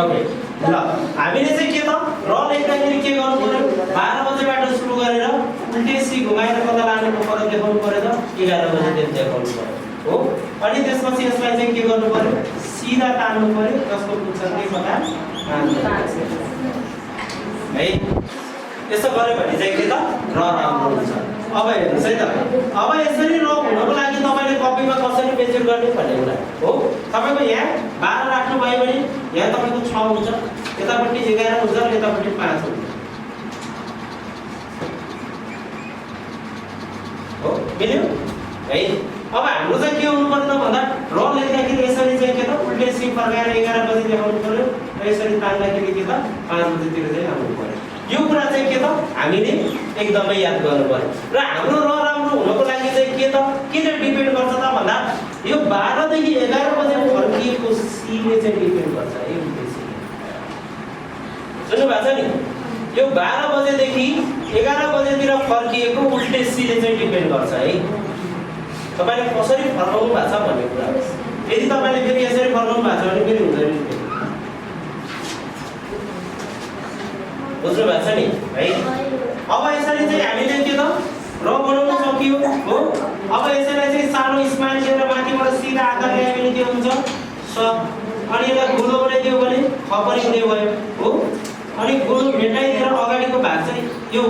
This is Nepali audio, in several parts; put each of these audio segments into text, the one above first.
ओके ल हामीले चाहिँ के त र लेख्दाखेरि के गर्नु पर्यो 12 बजेबाट सुरु गरेर उल्टे सी घुमाएर कता लानुको फरक देखाउनु पर्यो त 11 बजेदेखि देखाउनु पर्यो हो अनि त्यसपछि यसलाई चाहिँ के गर्नु पर्यो सिधा तान्नु पर्यो जसको पुग्छ के पता है यसो गर्यो भने चाहिँ के त र राम्रो हुन्छ अब हेर्नुस् है त अब यसरी र हुनको लागि तपाईले कपीमा कसरी मेजर गर्ने भन्ने कुरा हो तपाईको यहाँ 12 राख्नु भयो भने यहाँ तपाईको 6 हुन्छ यतापट्टि 11 हुन्छ र यतापट्टि 5 हुन्छ हो मिल्यो है अब हाम्रो चाहिँ के हुनु पर्छ भन्दा र लेख्दाखेरि यसरी चाहिँ के त उल्टे सी फर्काएर 11 बजे देखाउनु पर्यो र यसरी तान्दाखेरि के त 5 बजेतिर चाहिँ आउनु पर्यो यो कुरा चाहिँ के त हामीले एकदमै याद गर्नु पर्यो र हाम्रो र राम्रो हुनको लागि चाहिँ के त किन डिपेन्ड गर्छ त भन्दा यो 12 देखि 11 बजे फर्किएको सी ले चाहिँ डिपेन्ड गर्छ है सुन्नु भएको छ नि यो 12 बजे देखि 11 बजेतिर फर्किएको उल्टे सी ले चाहिँ डिपेन्ड गर्छ है तपाईले कसरी फर्काउनु भएको छ भन्ने कुरा यदि तपाईले फेरि यसरी फर्काउनु भएको छ भने फेरि हुँदैन बुझ्नु भएको छ नि है अब यसरी चाहिँ हामीले के त र बनाउन सकियो हो अब यसलाई चाहिँ सानो स्माइल दिएर माथिबाट सिधा आकार ल्यायो भने के हुन्छ स अनि यसलाई गोलो बनाइदियो भने ख पनि हुने भयो हो अनि गोलो भेटाइदिएर अगाडिको भाग चाहिँ यो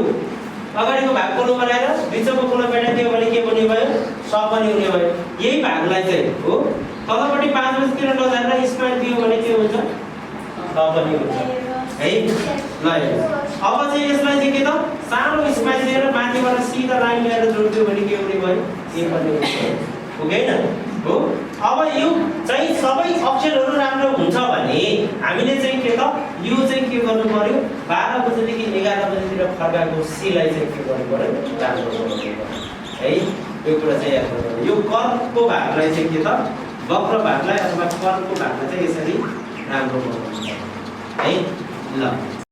अगाडिको भाग गोलो बनाएर बिचको गोलो भेटाइदियो भने के बन्ने भयो स पनि हुने भयो यही भागलाई चाहिँ हो तलपट्टि 5 बजेतिर नजाएर स्माइल दियो भने के हुन्छ स पनि हुन्छ है ल अब चाहिँ यसलाई चाहिँ के त सानो स्माइल दिएर माथिबाट सिधा लाइन ल्याएर जोड्दियो भने के हुने भयो ए पनि हुन्छ हैन हो अब यो चाहिँ सबै अक्षरहरू राम्रो हुन्छ भने हामीले चाहिँ के त यो चाहिँ के गर्नु पर्यो 12 बजेदेखि 11 बजेतिर फर्काएको सीलाई चाहिँ के गर्नु पर्यो राम्रो गर्नु पर्यो है यो कुरा चाहिँ याद गर्नु यो कर्वको भागलाई चाहिँ के त वक्र भागलाई अथवा कर्वको भागलाई चाहिँ यसरी राम्रो गर्नु पर्छ है ल